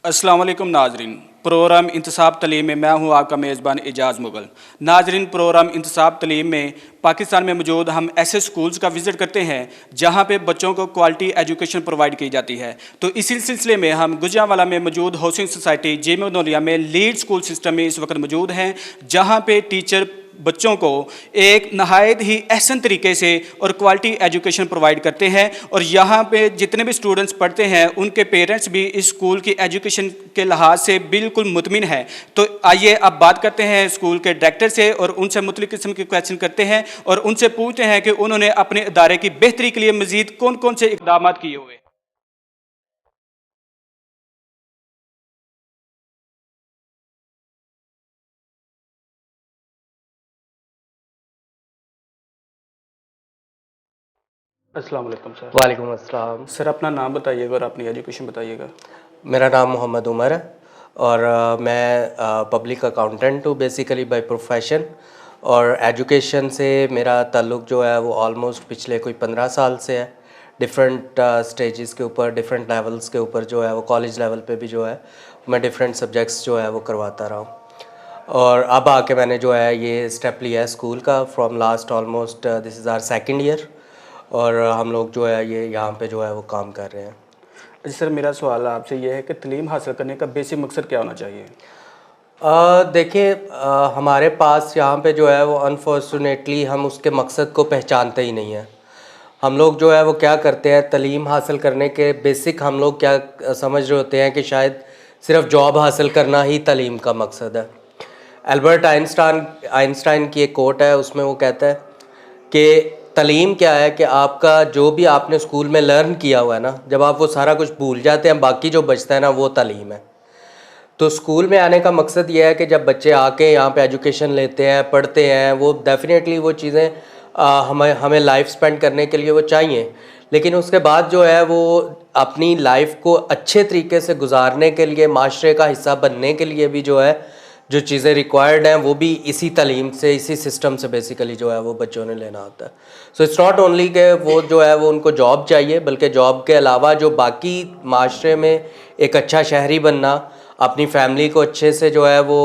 अस्सलाम वालेकुम नाजरीन। प्रोग्राम इंतसाब तलीम में मैं हूं आपका मेज़बान एजाज़ मुगल। नाजरीन, प्रोग्राम इंतसाब तलीम में पाकिस्तान में मौजूद हम ऐसे स्कूल्स का विज़िट करते हैं जहां पे बच्चों को क्वालिटी एजुकेशन प्रोवाइड की जाती है। तो इसी सिलसिले में हम गुजरांवाला में मौजूद हाउसिंग सोसाइटी जेमोनोलिया में लीड स्कूल सिस्टम में इस वक्त मौजूद हैं, जहाँ पे टीचर बच्चों को एक नहायत ही अहसन तरीके से और क्वालिटी एजुकेशन प्रोवाइड करते हैं। और यहाँ पे जितने भी स्टूडेंट्स पढ़ते हैं उनके पेरेंट्स भी इस स्कूल की एजुकेशन के लिहाज से बिल्कुल मुतमिन है। तो आइए अब बात करते हैं स्कूल के डायरेक्टर से और उनसे मुख्तलिफ किस्म के क्वेश्चन करते हैं और उनसे पूछते हैं कि उन्होंने अपने इदारे की बेहतरी के लिए मज़ीद कौन कौन से इक़दाम किए हुए। अस्सलाम वालेकुम सर। वालेकुम अस्सलाम। सर, अपना नाम बताइएगा और अपनी एजुकेशन बताइएगा। मेरा नाम मोहम्मद उमर है और मैं पब्लिक अकाउंटेंट हूँ बेसिकली बाय प्रोफेशन। और एजुकेशन से मेरा ताल्लुक़ जो है वो ऑलमोस्ट पिछले कोई 15 साल से है। डिफरेंट स्टेजेस के ऊपर, डिफरेंट लेवल्स के ऊपर जो है वो कॉलेज लेवल पे भी जो है मैं डिफरेंट सब्जेक्ट्स जो है वो करवाता रहा हूँ। और अब आके मैंने जो है ये स्टेप लिया है स्कूल का from last almost this is our second year. और हम लोग जो है ये यहाँ पे जो है वो काम कर रहे हैं। जी सर, मेरा सवाल आपसे ये है कि तलीम हासिल करने का बेसिक मकसद क्या होना चाहिए? देखिए, हमारे पास यहाँ पे जो है वो अनफॉर्चुनेटली हम उसके मकसद को पहचानते ही नहीं हैं। हम लोग जो है वो क्या करते हैं, तलीम हासिल करने के बेसिक हम लोग क्या समझ रहे होते हैं कि शायद सिर्फ जॉब हासिल करना ही तलीम का मकसद है। एल्बर्ट आइंस्टाइन की एक कोट है, उसमें वो कहता है कि तलीम क्या है कि आपका जो भी आपने स्कूल में लर्न किया हुआ है ना, जब आप वो सारा कुछ भूल जाते हैं बाकी जो बचता है ना वो तलीम है। तो स्कूल में आने का मकसद ये है कि जब बच्चे आके यहाँ पे एजुकेशन लेते हैं, पढ़ते हैं, वो डेफिनेटली वो चीज़ें हमें लाइफ स्पेंड करने के लिए वो चाहिए। लेकिन उसके बाद जो है वो अपनी लाइफ को अच्छे तरीके से गुजारने के लिए, माशरे का हिस्सा बनने के लिए भी जो है जो चीज़ें रिक्वायर्ड हैं वो भी इसी तालीम से, इसी सिस्टम से बेसिकली जो है वो बच्चों ने लेना होता है। सो इट्स नॉट ओनली कि वो जो है वो उनको जॉब चाहिए, बल्कि जॉब के अलावा जो बाकी माशरे में एक अच्छा शहरी बनना, अपनी फैमिली को अच्छे से जो है वो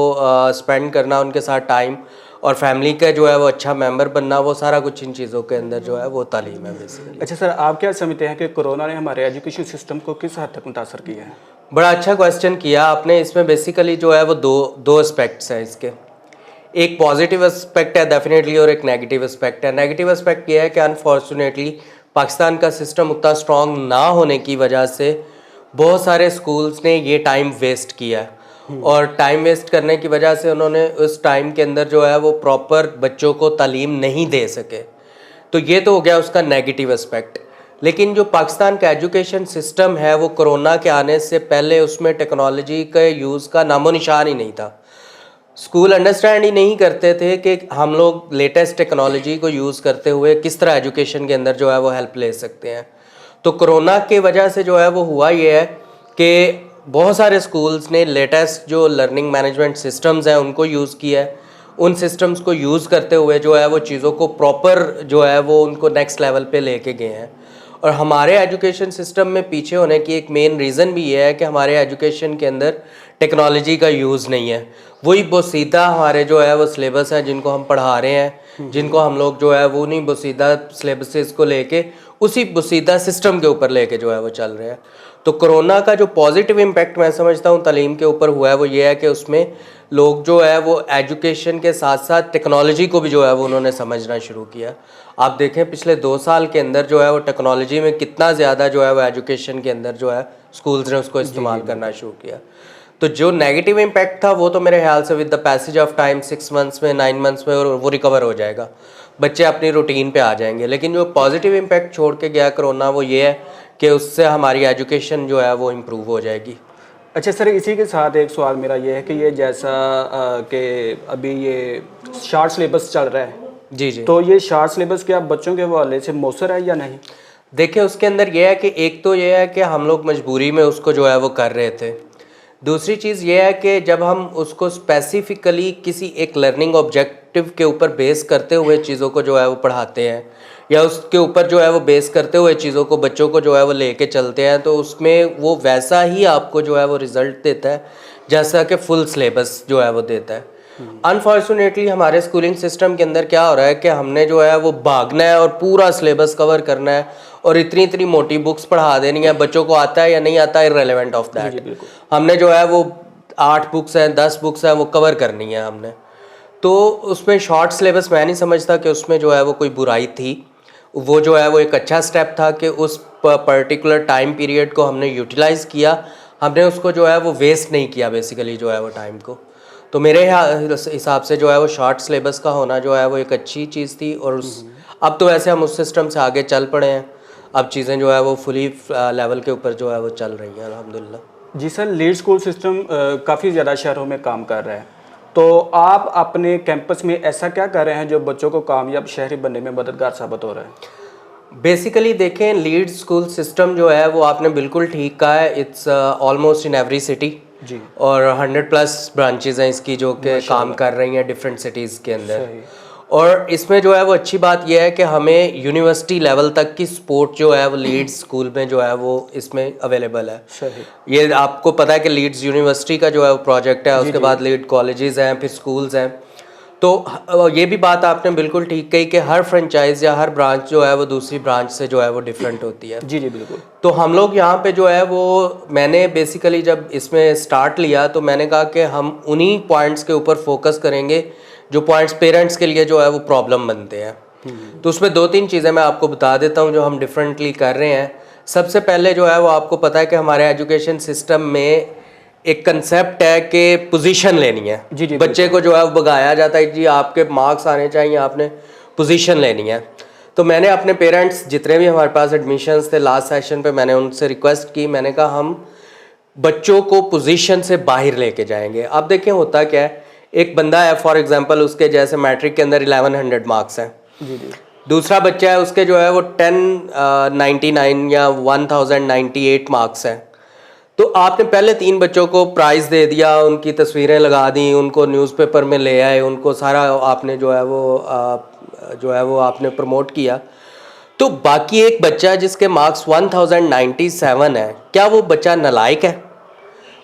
स्पेंड करना उनके साथ टाइम, और फैमिली का जो है वो अच्छा मेंबर बनना, वो सारा कुछ इन चीज़ों के अंदर जो है वो तालीम है बेसिकली। अच्छा सर, आप क्या समझते हैं कि कोरोना ने हमारे एजुकेशन सिस्टम को किस हद तक मुतासर किया है? बड़ा अच्छा क्वेश्चन किया आपने। इसमें बेसिकली जो है वो दो एस्पेक्ट्स हैं इसके। एक पॉजिटिव एस्पेक्ट है डेफिनेटली और एक नेगेटिव एस्पेक्ट है। नेगेटिव एस्पेक्ट ये है कि अनफॉर्चुनेटली पाकिस्तान का सिस्टम उतना स्ट्रॉन्ग ना होने की वजह से बहुत सारे स्कूल्स ने ये टाइम वेस्ट किया है, और टाइम वेस्ट करने की वजह से उन्होंने उस टाइम के अंदर जो है वो प्रॉपर बच्चों को तालीम नहीं दे सके। तो ये तो हो गया उसका नेगेटिव एस्पेक्ट। लेकिन जो पाकिस्तान का एजुकेशन सिस्टम है वो कोरोना के आने से पहले उसमें टेक्नोलॉजी के यूज़ का नामो निशान ही नहीं था। स्कूल अंडरस्टैंड ही नहीं करते थे कि हम लोग लेटेस्ट टेक्नोलॉजी को यूज़ करते हुए किस तरह एजुकेशन के अंदर जो है वो हेल्प ले सकते हैं। तो कोरोना के वजह से जो है वो हुआ ये है कि बहुत सारे स्कूल्स ने लेटेस्ट जो लर्निंग मैनेजमेंट सिस्टम्स हैं उनको यूज़ किया है। उन सिस्टम्स को यूज़ करते हुए जो है वो चीज़ों को प्रॉपर जो है वो उनको नेक्स्ट लेवल पे लेके गए हैं। और हमारे एजुकेशन सिस्टम में पीछे होने की एक मेन रीज़न भी ये है कि हमारे एजुकेशन के अंदर टेक्नोलॉजी का यूज़ नहीं है। वही बोसीदा हमारे जो है वो सिलेबस है जिनको हम पढ़ा रहे हैं, जिनको हम लोग जो है वो नहीं बोसीदा सिलेबसेस को लेके उसी बोसीदा सिस्टम के ऊपर लेके जो है वो चल रहे हैं। तो कोरोना का जो पॉजिटिव इम्पैक्ट मैं समझता हूँ तालीम के ऊपर हुआ है वो ये है कि उसमें लोग जो है वो एजुकेशन के साथ साथ टेक्नोलॉजी को भी जो है वो उन्होंने समझना शुरू किया। आप देखें पिछले 2 साल के अंदर जो है वो टेक्नोलॉजी में कितना ज़्यादा जो है वो एजुकेशन के अंदर जो है स्कूल्स ने उसको इस्तेमाल करना शुरू किया। तो जो नेगेटिव इम्पैक्ट था वो तो मेरे ख्याल से with the passage of time 6 months में, 9 मंथ्स में वो रिकवर हो जाएगा, बच्चे अपनी रूटीन पे आ जाएंगे। लेकिन जो पॉजिटिव इम्पैक्ट छोड़ के गया कोरोना वो ये है कि उससे हमारी एजुकेशन जो है वो इम्प्रूव हो जाएगी। अच्छा सर, इसी के साथ एक सवाल मेरा ये है कि ये जैसा कि अभी ये शार्ट सिलेबस चल रहा है, जी जी, तो ये शार्ट सिलेबस क्या बच्चों के हवाले से मौसर है या नहीं? देखिए उसके अंदर ये है कि एक तो ये है कि हम लोग मजबूरी में उसको जो है वो कर रहे थे। दूसरी चीज़ ये है कि जब हम उसको स्पेसिफिकली किसी एक लर्निंग ऑब्जेक्टिव के ऊपर बेस करते हुए चीज़ों को जो है वो पढ़ाते हैं, या उसके ऊपर जो है वो बेस करते हुए चीज़ों को बच्चों को जो है वो लेके चलते हैं, तो उसमें वो वैसा ही आपको जो है वो रिज़ल्ट देता है जैसा कि फुल सिलेबस जो है वो देता है। अनफॉर्चुनेटली हमारे स्कूलिंग सिस्टम के अंदर क्या हो रहा है कि हमने जो है वो भागना है और पूरा सिलेबस कवर करना है और इतनी इतनी मोटी बुक्स पढ़ा देनी है, बच्चों को आता है या नहीं आता है इररिलेवेंट ऑफ दैट। हमने जो है वो 8 बुक्स हैं 10 बुक्स हैं वो कवर करनी है हमने, तो उसमें शॉर्ट सिलेबस मैं नहीं समझता कि उसमें जो है वो कोई बुराई थी। वो जो है वो एक अच्छा स्टेप था कि उस पर्टिकुलर टाइम पीरियड को हमने यूटिलाइज़ किया, हमने उसको जो है वो वेस्ट नहीं किया बेसिकली जो है वो टाइम को। तो मेरे हिसाब से जो है वो शॉर्ट सिलेबस का होना जो है वो एक अच्छी चीज़ थी। और उस अब तो वैसे हम उस सिस्टम से आगे चल पड़े हैं, अब चीज़ें जो है वो फुली लेवल के ऊपर जो है वो चल रही हैं अल्हम्दुलिल्लाह। जी सर, लीड स्कूल सिस्टम काफ़ी ज़्यादा शहरों में काम कर रहा है, तो आप अपने कैंपस में ऐसा क्या कर रहे हैं जो बच्चों को कामयाब शहरी बनने में मददगार साबित हो रहा है? बेसिकली देखें, लीड स्कूल सिस्टम जो है वो आपने बिल्कुल ठीक कहा है, it's almost in every city जी, और 100+ ब्रांचेज हैं इसकी जो कि काम कर रही हैं डिफरेंट सिटीज़ के अंदर। सही। और इसमें जो है वो अच्छी बात यह है कि हमें यूनिवर्सिटी लेवल तक की सपोर्ट जो है वो लीड्स स्कूल में जो है वो इसमें अवेलेबल है। सही। ये आपको पता है कि लीड्स यूनिवर्सिटी का जो है वो प्रोजेक्ट है, उसके बाद लीड कॉलेजेस हैं, फिर स्कूल्स हैं। तो ये भी बात आपने बिल्कुल ठीक कही कि हर फ्रेंचाइज या हर ब्रांच जो है वो दूसरी ब्रांच से जो है वो डिफरेंट होती है। जी जी बिल्कुल। तो हम लोग यहाँ पे जो है वो, मैंने बेसिकली जब इसमें स्टार्ट लिया तो मैंने कहा कि हम उन्हीं पॉइंट्स के ऊपर फोकस करेंगे जो पॉइंट्स पेरेंट्स के लिए जो है वो प्रॉब्लम बनते हैं। तो उसमें 2-3 चीज़ें मैं आपको बता देता हूँ जो हम डिफरेंटली कर रहे हैं। सबसे पहले जो है वो आपको पता है कि हमारे एजुकेशन सिस्टम में एक कंसेप्ट है कि पोजीशन लेनी है। जी जी, बच्चे को जो है वो भगाया जाता है, जी आपके मार्क्स आने चाहिए, आपने पोजीशन लेनी है। तो मैंने अपने पेरेंट्स जितने भी हमारे पास एडमिशन्स थे लास्ट सेशन पे, मैंने उनसे रिक्वेस्ट की, मैंने कहा हम बच्चों को पोजीशन से बाहर लेके जाएंगे। अब देखें होता क्या है, एक बंदा है फॉर एग्जांपल, उसके जैसे मैट्रिक के अंदर 1100 मार्क्स हैं, जी जी, दूसरा बच्चा है उसके जो है वो 1099 या 1098 मार्क्स हैं। तो आपने पहले 3 बच्चों को प्राइज़ दे दिया, उनकी तस्वीरें लगा दी, उनको न्यूज़पेपर में ले आए, उनको सारा आपने जो है वो आपने प्रमोट किया। तो बाकी एक बच्चा जिसके मार्क्स 1097 है, क्या वो बच्चा नालायक है?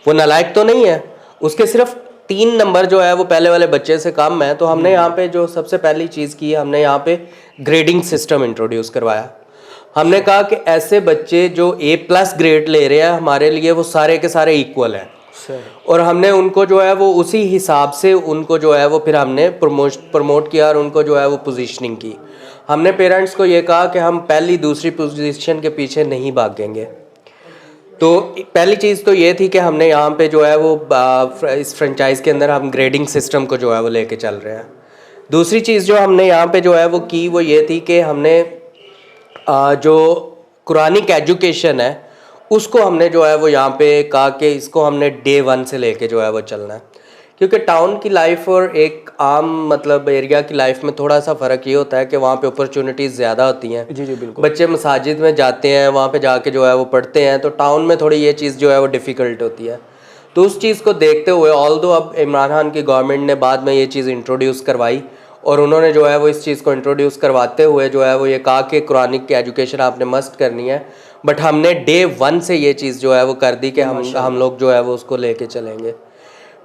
वो नालायक तो नहीं है, उसके सिर्फ 3 नंबर जो है वो पहले वाले बच्चे से कम है। तो हमने यहाँ पे जो सबसे पहली चीज़ की, हमने यहाँ पे ग्रेडिंग सिस्टम इंट्रोड्यूस करवाया। हमने कहा कि ऐसे बच्चे जो A+ ग्रेड ले रहे हैं, हमारे लिए वो सारे के सारे इक्वल हैं। और हमने उनको जो है वो उसी हिसाब से उनको जो है वो फिर हमने प्रमोट किया और उनको जो है वो पोजीशनिंग की। हमने पेरेंट्स को ये कहा कि हम पहली दूसरी पोजीशन के पीछे नहीं भागेंगे। तो पहली चीज़ तो ये थी कि हमने यहाँ पे जो है वो इस फ्रेंचाइज के अंदर हम ग्रेडिंग सिस्टम को जो है वो लेके चल रहे हैं। दूसरी चीज़ जो हमने यहाँ पे जो है वो की, वो ये थी कि हमने जो कुरानिक एजुकेशन है उसको हमने जो है वो यहाँ पे कहा कि इसको हमने डे 1 से लेके जो है वो चलना है। क्योंकि टाउन की लाइफ और एक आम मतलब एरिया की लाइफ में थोड़ा सा फ़र्क ये होता है कि वहाँ पे अपॉर्चुनिटीज़ ज़्यादा होती हैं। जी जी बिल्कुल। बच्चे मसाजिद में जाते हैं, वहाँ पे जाके जो है वो पढ़ते हैं, तो टाउन में थोड़ी ये चीज़ जो है वो डिफ़िकल्ट होती है। तो उस चीज़ को देखते हुए, ऑल्दो अब इमरान खान की गवर्नमेंट ने बाद में ये चीज़ इंट्रोड्यूस करवाई और उन्होंने जो है वो इस चीज़ को इंट्रोड्यूस करवाते हुए जो है वो ये कहा कि कुरानिक की एजुकेशन आपने मस्ट करनी है। बट हमने डे 1 से ये चीज़ जो है वो कर दी कि हम लोग जो है वो उसको लेके चलेंगे।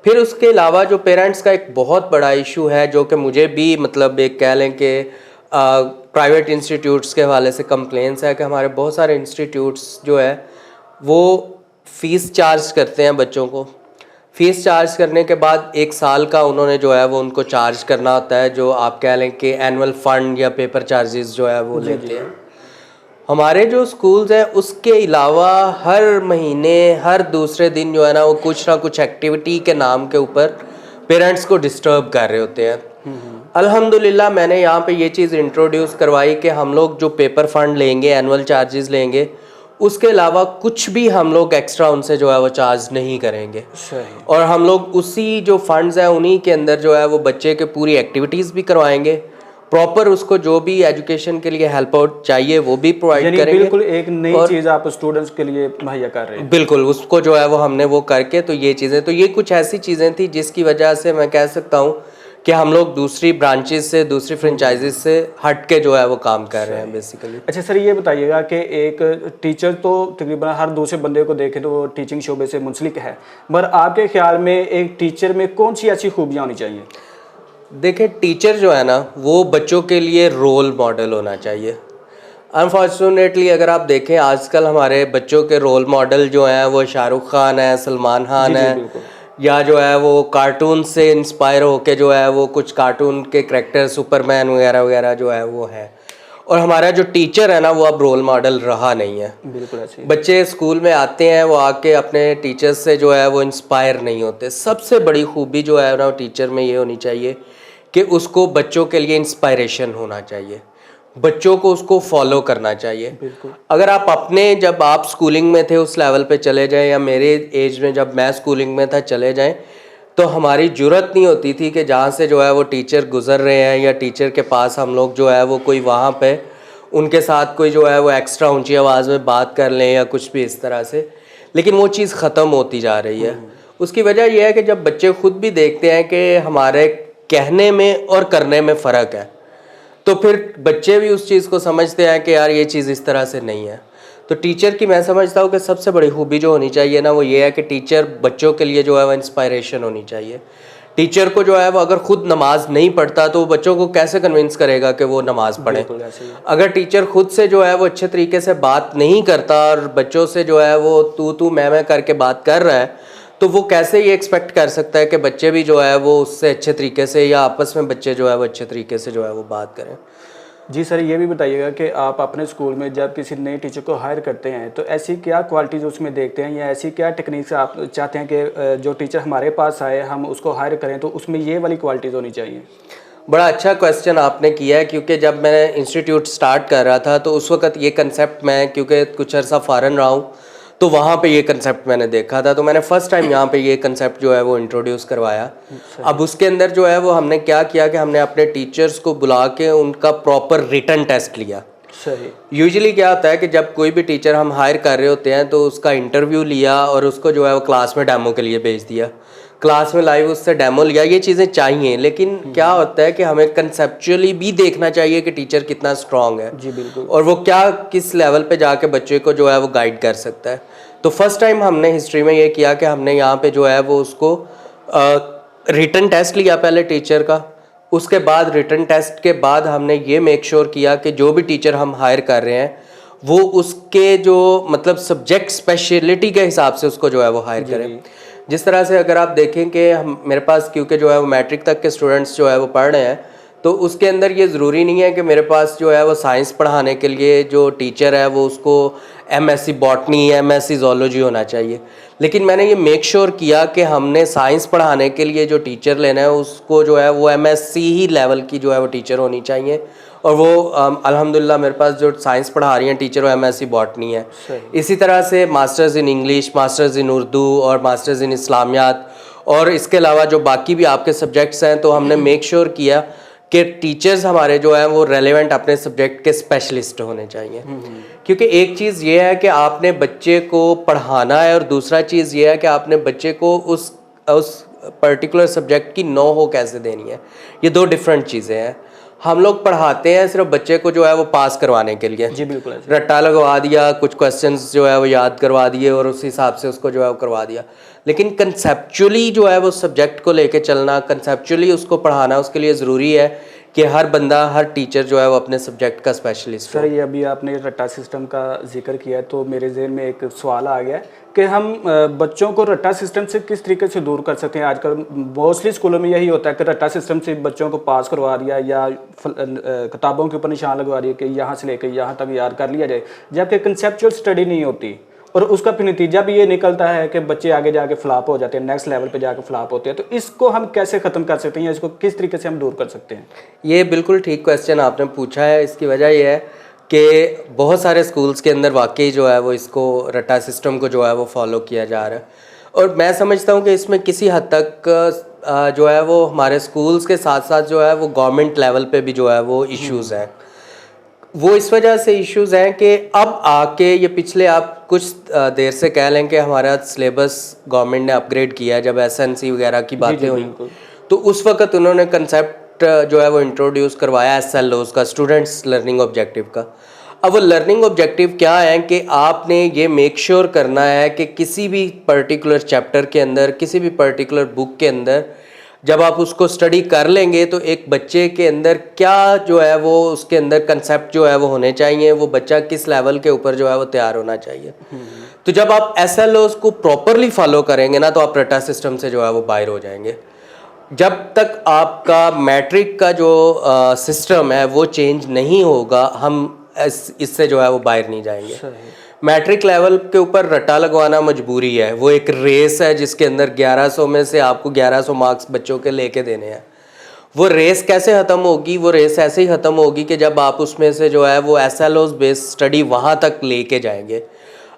फिर उसके अलावा जो पेरेंट्स का एक बहुत बड़ा इशू है, जो कि मुझे भी मतलब एक कह लें कि प्राइवेट इंस्टीट्यूट्स के हवाले से कंप्लेंट्स है कि हमारे बहुत सारे इंस्टीट्यूट्स जो है वो फ़ीस चार्ज करते हैं बच्चों को। फ़ीस चार्ज करने के बाद 1 साल का उन्होंने जो है वो उनको चार्ज करना होता है, जो आप कह लें कि एनुअल फ़ंड या पेपर चार्जेस जो है वो लेते हैं। हमारे जो स्कूल्स हैं उसके अलावा हर महीने हर दूसरे दिन जो है ना वो कुछ ना कुछ एक्टिविटी के नाम के ऊपर पेरेंट्स को डिस्टर्ब कर रहे होते हैं। अल्हम्दुलिल्लाह मैंने यहाँ पे ये चीज़ इंट्रोड्यूस करवाई कि हम लोग जो पेपर फंड लेंगे, एनुअल चार्जेस लेंगे, उसके अलावा कुछ भी हम लोग एक्स्ट्रा उनसे जो है वो चार्ज नहीं करेंगे। और हम लोग उसी जो फंड्स हैं उन्हीं के अंदर जो है वो बच्चे के पूरी एक्टिविटीज़ भी करवाएंगे, प्रॉपर उसको जो भी एजुकेशन के लिए हेल्प आउट चाहिए वो भी प्रोवाइड करेंगे। बिल्कुल एक नई चीज़ आप स्टूडेंट्स के लिए मुहैया कर रहे हैं। बिल्कुल, उसको जो है वो हमने वो करके, तो ये चीज़ें, तो ये कुछ ऐसी चीज़ें थी जिसकी वजह से मैं कह सकता हूँ कि हम लोग दूसरी ब्रांचेस से, दूसरी फ्रेंचाइजीज से हट के जो है वो काम कर रहे हैं बेसिकली। अच्छा सर, ये बताइएगा कि एक टीचर तो तकरीबन हर दूसरे बंदे को देखे तो वो टीचिंग शोबे से मुंसलिक है, मगर आपके ख्याल में एक टीचर में कौन सी ऐसी खूबियाँ होनी चाहिए? देखिए, टीचर जो है ना वो बच्चों के लिए रोल मॉडल होना चाहिए। अनफॉर्चुनेटली अगर आप देखें आजकल हमारे बच्चों के रोल मॉडल जो हैं वो शाहरुख खान है, सलमान खान है, बिल्कुल। या जो है वो कार्टून से इंस्पायर होके जो है वो कुछ कार्टून के करैक्टर सुपरमैन वगैरह वगैरह जो है वो है। और हमारा जो टीचर है ना वो अब रोल मॉडल रहा नहीं है। बिल्कुल ऐसे ही। बच्चे स्कूल में आते हैं, वो आके अपने टीचर्स से जो है वो इंस्पायर नहीं होते। सबसे बड़ी खूबी जो है ना टीचर में ये होनी चाहिए कि उसको बच्चों के लिए इंस्पायरेशन होना चाहिए, बच्चों को उसको फॉलो करना चाहिए। बिल्कुल। अगर आप अपने जब आप स्कूलिंग में थे उस लेवल पे चले जाएं, या मेरे एज में जब मैं स्कूलिंग में था चले जाएं, तो हमारी जुर्रत नहीं होती थी कि जहाँ से जो है वो टीचर गुजर रहे हैं या टीचर के पास हम लोग जो है वो कोई वहाँ पे उनके साथ कोई जो है वो एक्स्ट्रा ऊंची आवाज़ में बात कर लें या कुछ भी इस तरह से। लेकिन वो चीज़ ख़त्म होती जा रही है। उसकी वजह यह है कि जब बच्चे खुद भी देखते हैं कि हमारे कहने में और करने में फ़र्क है, तो फिर बच्चे भी उस चीज़ को समझते हैं कि यार ये चीज़ इस तरह से नहीं है। तो टीचर की मैं समझता हूँ कि सबसे बड़ी खूबी जो होनी चाहिए ना वो ये है कि टीचर बच्चों के लिए जो है वो इंस्पायरेशन होनी चाहिए। टीचर को जो है वो अगर खुद नमाज नहीं पढ़ता तो वो बच्चों को कैसे कन्विंस करेगा कि वो नमाज पढ़े। अगर टीचर खुद से जो है वो अच्छे तरीके से बात नहीं करता और बच्चों से जो है वो तू मैं करके बात कर रहा है, तो वो कैसे ये एक्सपेक्ट कर सकता है कि बच्चे भी जो है वो उससे अच्छे तरीके से या आपस में बच्चे जो है वो अच्छे तरीके से जो है वो बात करें। जी सर, ये भी बताइएगा कि आप अपने स्कूल में जब किसी नए टीचर को हायर करते हैं तो ऐसी क्या क्वालिटीज़ उसमें देखते हैं, या ऐसी क्या टेक्निक्स आप चाहते हैं कि जो टीचर हमारे पास आए हम उसको हायर करें तो उसमें ये वाली क्वालिटीज़ होनी चाहिए? बड़ा अच्छा क्वेश्चन आपने किया है, क्योंकि जब मैं इंस्टीट्यूट स्टार्ट कर रहा था तो उस वक्त ये कंसेप्ट मैं क्योंकि कुछ अर्सा फ़ॉरेन रहा हूँ तो वहाँ पे ये कंसेप्ट मैंने देखा था, तो मैंने फ़र्स्ट टाइम यहाँ पे ये कंसेप्ट जो है वो इंट्रोड्यूस करवाया। अब उसके अंदर जो है वो हमने क्या किया कि हमने अपने टीचर्स को बुला के उनका प्रॉपर रिटन टेस्ट लिया। सही। यूजुअली क्या होता है कि जब कोई भी टीचर हम हायर कर रहे होते हैं तो उसका इंटरव्यू लिया और उसको जो है वो क्लास में डेमो के लिए भेज दिया, क्लास में लाइव उससे डेमो लिया। ये चीज़ें चाहिए, लेकिन क्या होता है कि हमें कंसेप्चुअली भी देखना चाहिए कि टीचर कितना स्ट्रांग है। जी बिल्कुल। और वो क्या किस लेवल पे जाके बच्चे को जो है वो गाइड कर सकता है। तो फर्स्ट टाइम हमने हिस्ट्री में ये किया कि हमने यहाँ पे जो है वो उसको रिटन टेस्ट लिया पहले टीचर का। उसके बाद रिटन टेस्ट के बाद हमने ये मेक श्योर किया कि जो भी टीचर हम हायर कर रहे हैं वो उसके जो मतलब सब्जेक्ट स्पेशलिटी के हिसाब से उसको जो है वो हायर करें। जिस तरह से अगर आप देखें कि हम मेरे पास क्योंकि जो है वो मैट्रिक तक के स्टूडेंट्स जो है वो पढ़ रहे हैं, तो उसके अंदर ये ज़रूरी नहीं है कि मेरे पास जो है वो साइंस पढ़ाने के लिए जो टीचर है वो उसको एमएससी बॉटनी या एमएससी ज़ूलॉजी होना चाहिए। लेकिन मैंने ये मेक श्योर किया कि हमने साइंस पढ़ाने के लिए जो टीचर लेना है उसको जो है वो एमएससी ही लेवल की जो है वो टीचर होनी चाहिए। और वो अल्हम्दुलिल्लाह मेरे पास जो साइंस पढ़ा रही हैं टीचर वो एमएससी बॉटनी है। इसी तरह से masters in English, masters in Urdu और मास्टर्स इन इस्लामियात, और इसके अलावा जो बाकी भी आपके सब्जेक्ट्स हैं, तो हमने मेक श्योर किया कि टीचर्स हमारे जो हैं वो रेलेवेंट अपने सब्जेक्ट के स्पेशलिस्ट होने चाहिए। क्योंकि एक चीज़ ये है कि आपने बच्चे को पढ़ाना है और दूसरा चीज़ ये है कि आपने बच्चे को उस पर्टिकुलर सब्जेक्ट की नो हो कैसे देनी है। ये दो डिफरेंट चीज़ें हैं। हम लोग पढ़ाते हैं सिर्फ बच्चे को जो है वो पास करवाने के लिए। जी बिल्कुल। रट्टा लगवा दिया, कुछ क्वेश्चंस जो है वो याद करवा दिए और उस हिसाब से उसको जो है वो करवा दिया। लेकिन कंसेप्चुअली जो है वो सब्जेक्ट को लेके चलना, कंसेप्चुअली उसको पढ़ाना, उसके लिए ज़रूरी है कि हर बंदा, हर टीचर जो है वो अपने सब्जेक्ट का स्पेशलिस्ट हो। सर, ये अभी आपने रट्टा सिस्टम का जिक्र किया है तो मेरे जहन में एक सवाल आ गया कि हम बच्चों को रट्टा सिस्टम से किस तरीके से दूर कर सकते हैं। आजकल मोस्टली स्कूलों में यही होता है कि रट्टा सिस्टम से बच्चों को पास करवा दिया या किताबों के ऊपर निशान लगवा दिया कि यहाँ से लेकर यहाँ तक याद कर लिया जाए, जबकि कंसेप्चुअल स्टडी नहीं होती। और उसका फिर नतीजा भी ये निकलता है कि बच्चे आगे जाके फ्लॉप हो जाते हैं, नेक्स्ट लेवल पे जाके फ्लॉप होते हैं। तो इसको हम कैसे ख़त्म कर सकते हैं, इसको किस तरीके से हम दूर कर सकते हैं? ये बिल्कुल ठीक क्वेश्चन आपने पूछा है। इसकी वजह यह है कि बहुत सारे स्कूल्स के अंदर वाकई जो है वो इसको रट्टा सिस्टम को जो है वो फॉलो किया जा रहा है। और मैं समझता हूँ कि इसमें किसी हद तक जो है वो हमारे स्कूल्स के साथ साथ जो है वो गवर्नमेंट लेवल पे भी जो है वो इश्यूज़ हैं। वो इस वजह से इश्यूज़ हैं कि अब आके ये पिछले आप कुछ देर से कह लें कि हमारा सिलेबस गवर्नमेंट ने अपग्रेड किया है। जब एसएनसी वगैरह की बातें हुई तो तो उस वक्त उन्होंने कंसेप्ट जो है वो इंट्रोड्यूस करवाया SLOs का, स्टूडेंट्स लर्निंग ऑब्जेक्टिव का। अब वो लर्निंग ऑब्जेक्टिव क्या है कि आपने ये मेक श्योर करना है कि किसी भी पर्टिकुलर चैप्टर के अंदर, किसी भी पर्टिकुलर बुक के अंदर जब आप उसको स्टडी कर लेंगे तो एक बच्चे के अंदर क्या जो है वो उसके अंदर कंसेप्ट जो है वो होने चाहिए, वो बच्चा किस लेवल के ऊपर जो है वो तैयार होना चाहिए। तो जब आप SLOs को प्रॉपरली फॉलो करेंगे ना, तो आप रटा सिस्टम से जो है वो बाहर हो जाएंगे। जब तक आपका मैट्रिक का जो सिस्टम है वो चेंज नहीं होगा, हम इससे जो है वो बाहर नहीं जाएंगे। मैट्रिक लेवल के ऊपर रट्टा लगवाना मजबूरी है, वो एक रेस है जिसके अंदर 1100 में से आपको 1100 मार्क्स बच्चों के लेके देने हैं। वो रेस कैसे ख़त्म होगी? वो रेस ऐसे ही ख़त्म होगी कि जब आप उसमें से जो है वो SLOs बेस्ड स्टडी वहाँ तक लेके जाएंगे।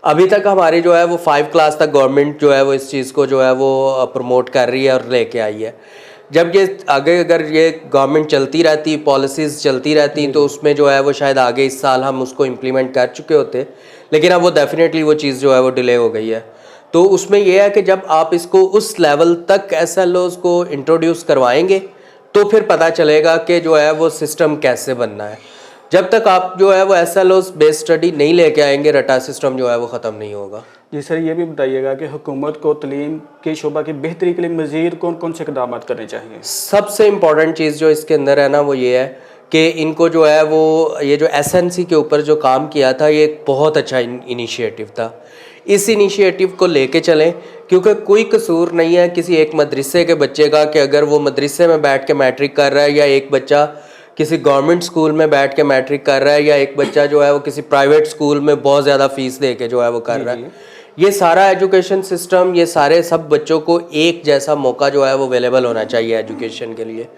अभी तक हमारी जो है वो 5 क्लास तक गवर्नमेंट जो है वो इस चीज़ को जो है वो प्रमोट कर रही है और लेके आई है। जब ये आगे अगर ये गवर्नमेंट चलती रहती, पॉलिसीज़ चलती रहती, तो उसमें जो है वो शायद आगे इस साल हम उसको इम्प्लीमेंट कर चुके होते, लेकिन अब वो डेफिनेटली वो चीज़ जो है वो डिले हो गई है। तो उसमें यह है कि जब आप इसको उस लेवल तक SLOs को इंट्रोड्यूस करवाएंगे तो फिर पता चलेगा कि जो है वो सिस्टम कैसे बनना है। जब तक आप जो है वो SLOs बेस्ड स्टडी नहीं लेके आएंगे, रटा सिस्टम जो है वो ख़त्म नहीं होगा। जी सर, ये भी बताइएगा कि हुकूमत को तलीम के शोबा की बेहतरी के लिए मज़ीद कौन कौन से इक़दाम करने चाहिए? सबसे इम्पॉर्टेंट चीज़ जो इसके अंदर है ना वो ये है कि इनको जो है वो ये जो SNC के ऊपर जो काम किया था, ये एक बहुत अच्छा इनिशिएटिव था। इस इनिशिएटिव को लेके चलें, क्योंकि कोई कसूर नहीं है किसी एक मदरसे के बच्चे का कि अगर वो मदरसे में बैठ के मैट्रिक कर रहा है, या एक बच्चा किसी गवर्नमेंट स्कूल में बैठ के मैट्रिक कर रहा है, या एक बच्चा जो है वो किसी प्राइवेट स्कूल में बहुत ज़्यादा फीस दे के जो है वो कर रहा है। ये सारा एजुकेशन सिस्टम, ये सारे सब बच्चों को एक जैसा मौका जो है वो अवेलेबल होना चाहिए एजुकेशन के लिए।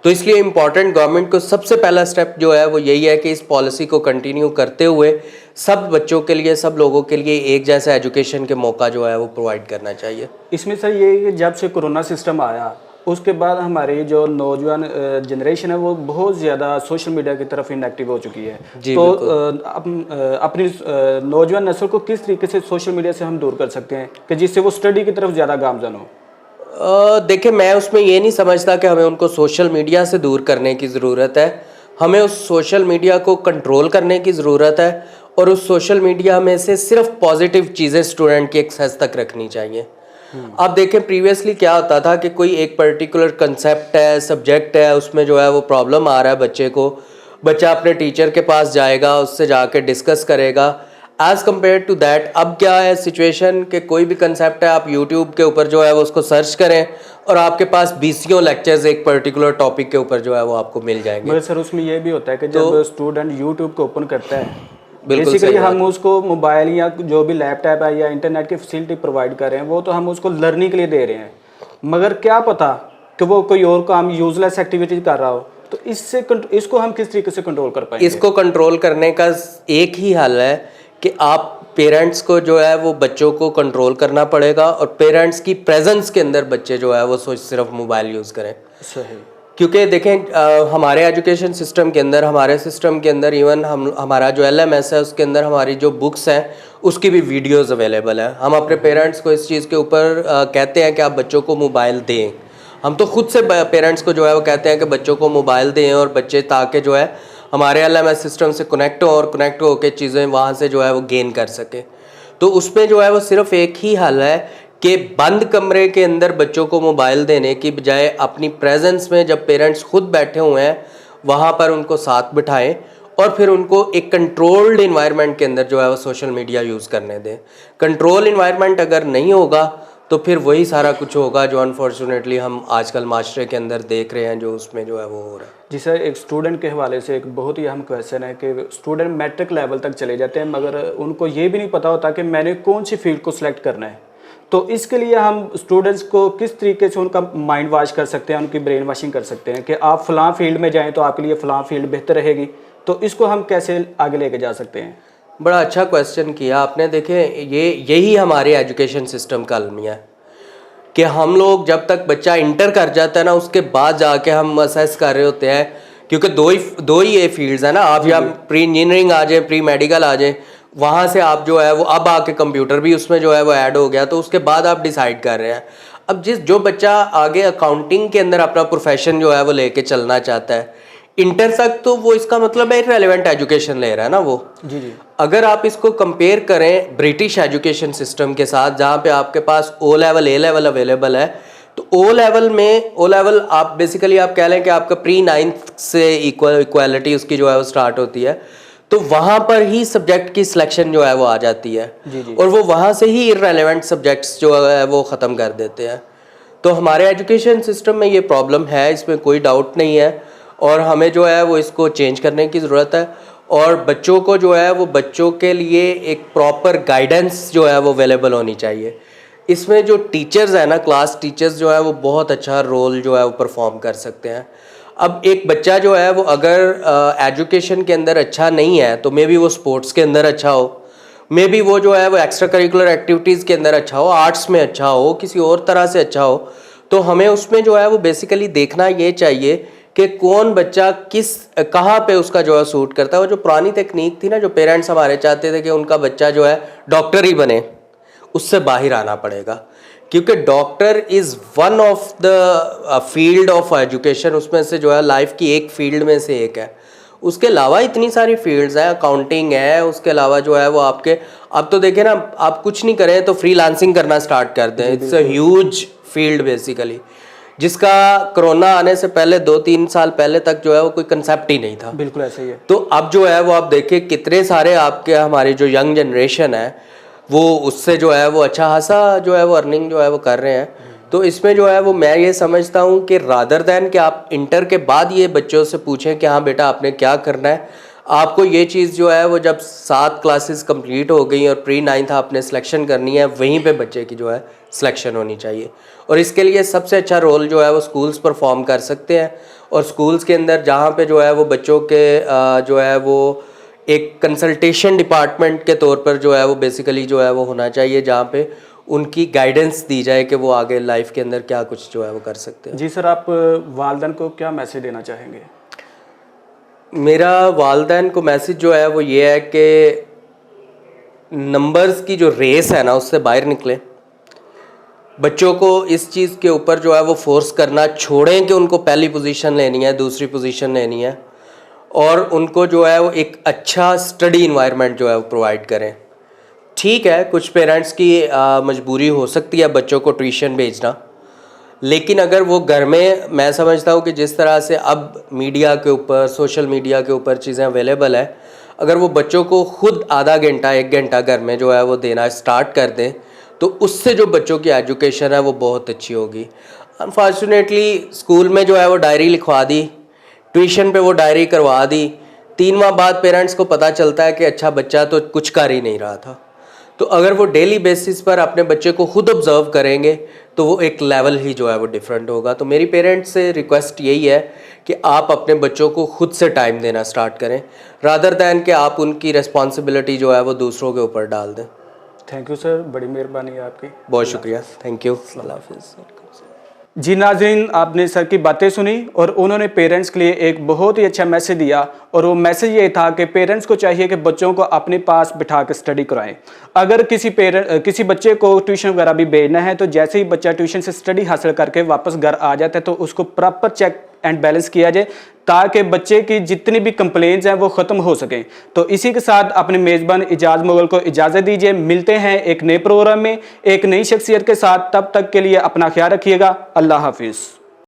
तो इसलिए इम्पॉर्टेंट गवर्नमेंट को सबसे पहला स्टेप जो है वो यही है कि इस पॉलिसी को कंटिन्यू करते हुए सब बच्चों के लिए, सब लोगों के लिए एक जैसा एजुकेशन के मौका जो है वो प्रोवाइड करना चाहिए। इसमें सर ये जब से कोरोना सिस्टम आया उसके बाद हमारी जो नौजवान जनरेशन है वो बहुत ज़्यादा सोशल मीडिया की तरफ इनएक्टिव हो चुकी है। तो अपनी नौजवान नस्ल को किस तरीके से सोशल मीडिया से हम दूर कर सकते हैं कि जिससे वो स्टडी की तरफ ज़्यादा गामजन हो? देखिए, मैं उसमें ये नहीं समझता कि हमें उनको सोशल मीडिया से दूर करने की ज़रूरत है। हमें उस सोशल मीडिया को कंट्रोल करने की ज़रूरत है, और उस सोशल मीडिया में से सिर्फ पॉजिटिव चीज़ें स्टूडेंट की एक्सेस तक रखनी चाहिए। आप देखें, प्रीवियसली क्या होता था कि कोई एक पर्टिकुलर कंसेप्ट है, सब्जेक्ट है, उसमें जो है वो प्रॉब्लम आ रहा है बच्चे को, बच्चा अपने टीचर के पास जाएगा, उससे जाके डिस्कस करेगा। एज़ कम्पेयर टू दैट अब क्या है सिचुएशन कि कोई भी कंसेप्ट है, आप यूट्यूब के ऊपर जो है वो उसको सर्च करें और आपके पास 20 लेक्चर्स एक पर्टिकुलर टॉपिक के ऊपर जो है वो आपको मिल जाएंगे। मगर सर उसमें यह भी होता है कि जब स्टूडेंट यूट्यूब को ओपन करता है, बेसिकली हम उसको मोबाइल या जो भी लैपटॉप है या इंटरनेट की फैसिलिटी प्रोवाइड कर रहे हैं, वो तो हम उसको लर्निंग के लिए दे रहे हैं, मगर क्या पता कि वो कोई और काम यूजलेस एक्टिविटीज कर रहा हो। तो इसको हम किस तरीके से कंट्रोल कर पाएंगे? इसको कंट्रोल करने का एक ही हल है कि आप पेरेंट्स को जो है वो बच्चों को कंट्रोल करना पड़ेगा, और पेरेंट्स की प्रेजेंस के अंदर बच्चे जो है वो सिर्फ मोबाइल यूज़ करें। सही। क्योंकि देखें, हमारे एजुकेशन सिस्टम के अंदर, हमारे सिस्टम के अंदर इवन हमारा जो LMS है उसके अंदर हमारी जो बुक्स हैं उसकी भी वीडियोस अवेलेबल है। हम अपने पेरेंट्स को इस चीज़ के ऊपर कहते हैं कि आप बच्चों को मोबाइल दें। हम तो खुद से पेरेंट्स को जो है वो कहते हैं कि बच्चों को मोबाइल दें, और बच्चे ताकि जो है हमारे LMS सिस्टम से कनेक्ट हो, और कनेक्ट होकर चीज़ें वहाँ से जो है वो गेन कर सकें। तो उसमें जो है वो सिर्फ एक ही हल है कि बंद कमरे के अंदर बच्चों को मोबाइल देने की बजाय अपनी प्रेजेंस में, जब पेरेंट्स खुद बैठे हुए हैं वहाँ पर उनको साथ बिठाएं, और फिर उनको एक कंट्रोल्ड इन्वायरमेंट के अंदर जो है वो सोशल मीडिया यूज़ करने दें। कंट्रोल इन्वायरमेंट अगर नहीं होगा तो फिर वही सारा कुछ होगा जो अनफॉर्चुनेटली हम आजकल माशरे के अंदर देख रहे हैं, जो उसमें जो है वो हो रहा है। जी सर, एक स्टूडेंट के हवाले से एक बहुत ही अहम क्वेश्चन है कि स्टूडेंट मैट्रिक लेवल तक चले जाते हैं, मगर उनको ये भी नहीं पता होता कि मैंने कौन सी फील्ड को सिलेक्ट करना है। तो इसके लिए हम स्टूडेंट्स को किस तरीके से उनका माइंड वॉश कर सकते हैं, उनकी ब्रेन वॉशिंग कर सकते हैं कि आप फ़लाँ फील्ड में जाएँ तो आपके लिए फ़लाँ फील्ड बेहतर रहेगी। तो इसको हम कैसे आगे लेके जा सकते हैं? बड़ा अच्छा क्वेश्चन किया आपने। देखें, यही हमारे एजुकेशन सिस्टम का अलमिया है कि हम लोग जब तक बच्चा इंटर कर जाता है ना, उसके बाद जाके हम असेस कर रहे होते हैं, क्योंकि दो ही ये फील्ड्स है ना। आप या प्री इंजीनियरिंग आ जाए, प्री मेडिकल आ जाए, वहाँ से आप जो है वो अब आके कंप्यूटर भी उसमें जो है वो ऐड हो गया, तो उसके बाद आप डिसाइड कर रहे हैं। अब जो बच्चा आगे अकाउंटिंग के अंदर अपना प्रोफेशन जो है वो लेके चलना चाहता है, इंटर तक तो वो इसका मतलब है रेलेवेंट एजुकेशन ले रहा है ना वो। जी जी। अगर आप इसको कंपेयर करें ब्रिटिश एजुकेशन सिस्टम के साथ, जहाँ पे आपके पास O level A level available है, तो ओ लेवल आप बेसिकली आप कह लें कि आपका प्री 9th से इक्वालिटी उसकी जो है वो स्टार्ट होती है, तो वहाँ पर ही सब्जेक्ट की सिलेक्शन जो है वो आ जाती है। जी जी। और वो वहाँ से ही इररेलेवेंट सब्जेक्ट्स जो है वो ख़त्म कर देते हैं। तो हमारे एजुकेशन सिस्टम में ये प्रॉब्लम है, इसमें कोई डाउट नहीं है, और हमें जो है वो इसको चेंज करने की ज़रूरत है। और बच्चों को जो है वो बच्चों के लिए एक प्रॉपर गाइडेंस जो है वो अवेलेबल होनी चाहिए। इसमें जो टीचर्स हैं ना, क्लास टीचर्स जो है वो बहुत अच्छा रोल जो है वो परफॉर्म कर सकते हैं। अब एक बच्चा जो है वो अगर एजुकेशन के अंदर अच्छा नहीं है, तो मे बी वो स्पोर्ट्स के अंदर अच्छा हो, मे बी वो जो है वो एक्स्ट्रा करिकुलर एक्टिविटीज़ के अंदर अच्छा हो, आर्ट्स में अच्छा हो, किसी और तरह से अच्छा हो। तो हमें उसमें जो है वो बेसिकली देखना ये चाहिए कि कौन बच्चा कहाँ पे उसका जो है सूट करता है। वो जो पुरानी टेक्निक थी ना, जो पेरेंट्स हमारे चाहते थे कि उनका बच्चा जो है डॉक्टर ही बने, उससे बाहर आना पड़ेगा, क्योंकि doctor is one of the field of education, उसमें से जो है लाइफ की एक फील्ड में से एक है। उसके अलावा इतनी सारी फील्ड्स हैं, अकाउंटिंग है, उसके अलावा जो है वो आपके, अब तो देखें ना, आप कुछ नहीं करें तो फ्रीलांसिंग करना स्टार्ट कर दें। It's a huge field basically, जिसका कोरोना आने से पहले 2-3 साल पहले तक जो है वो कोई कंसेप्ट ही नहीं था। बिल्कुल ऐसे ही है। तो अब जो है वो आप देखिए कितने सारे आपके हमारी जो यंग जनरेशन है वो उससे जो है वो अच्छा खासा जो है वो अर्निंग जो है वो कर रहे हैं। तो इसमें जो है वो मैं ये समझता हूँ कि रादर दैन कि आप इंटर के बाद ये बच्चों से पूछें कि हाँ बेटा आपने क्या करना है, आपको ये चीज़ जो है वो जब 7 क्लासेस कंप्लीट हो गई और प्री 9th आपने सिलेक्शन करनी है, वहीं पे बच्चे की जो है सिलेक्शन होनी चाहिए। और इसके लिए सबसे अच्छा रोल जो है वो स्कूल्स परफॉर्म कर सकते हैं। और स्कूल्स के अंदर जहाँ पे जो है वो बच्चों के जो है वो एक कंसल्टेशन डिपार्टमेंट के तौर पर जो है वो बेसिकली जो है वो होना चाहिए, जहाँ पे उनकी गाइडेंस दी जाए कि वो आगे लाइफ के अंदर क्या कुछ जो है वो कर सकते हैं। जी सर, आप वालिदैन को क्या मैसेज देना चाहेंगे? मेरा वालिदैन को मैसेज जो है वो ये है कि नंबर्स की जो रेस है ना, उससे बाहर निकले। बच्चों को इस चीज़ के ऊपर जो है वो फोर्स करना छोड़ें कि उनको पहली पोजीशन लेनी है, दूसरी पोजीशन लेनी है, और उनको जो है वो एक अच्छा स्टडी इन्वायरमेंट जो है वो प्रोवाइड करें। ठीक है, कुछ पेरेंट्स की मजबूरी हो सकती है बच्चों को ट्यूशन भेजना, लेकिन अगर वो घर में, मैं समझता हूँ कि जिस तरह से अब मीडिया के ऊपर, सोशल मीडिया के ऊपर चीज़ें अवेलेबल है, अगर वो बच्चों को खुद आधा घंटा 1 घंटा घर में जो है वो देना स्टार्ट कर दें, तो उससे जो बच्चों की एजुकेशन है वो बहुत अच्छी होगी। अनफॉर्चुनेटली स्कूल में जो है वो डायरी लिखवा दी, ट्यूशन पे वो डायरी करवा दी, 3 माह बाद पेरेंट्स को पता चलता है कि अच्छा बच्चा तो कुछ कर ही नहीं रहा था। तो अगर वो डेली बेसिस पर अपने बच्चे को खुद ऑब्जर्व करेंगे तो वो एक लेवल ही जो है वो डिफरेंट होगा। तो मेरी पेरेंट्स से रिक्वेस्ट यही है कि आप अपने बच्चों को खुद से टाइम देना स्टार्ट करें, रादर दैन कि आप उनकी रिस्पॉन्सिबिलिटी जो है वो दूसरों के ऊपर डाल दें। थैंक यू सर, बड़ी मेहरबानी है आपकी। बहुत शुक्रिया, थैंक यू। अल्लाह हाफिज़। जी नाज़रीन, आपने सर की बातें सुनी और उन्होंने पेरेंट्स के लिए एक बहुत ही अच्छा मैसेज दिया, और वो मैसेज ये था कि पेरेंट्स को चाहिए कि बच्चों को अपने पास बिठा कर स्टडी कराएं। अगर किसी बच्चे को ट्यूशन वगैरह भी भेजना है, तो जैसे ही बच्चा ट्यूशन से स्टडी हासिल करके वापस घर आ जाता है तो उसको प्रॉपर चेक एंड बैलेंस किया जाए, ताकि बच्चे की जितनी भी कंप्लेंट्स हैं वो ख़त्म हो सकें। तो इसी के साथ अपने मेज़बान इजाज़ मुगल को इजाज़त दीजिए। मिलते हैं एक नए प्रोग्राम में एक नई शख्सियत के साथ, तब तक के लिए अपना ख्याल रखिएगा। अल्लाह हाफिज़।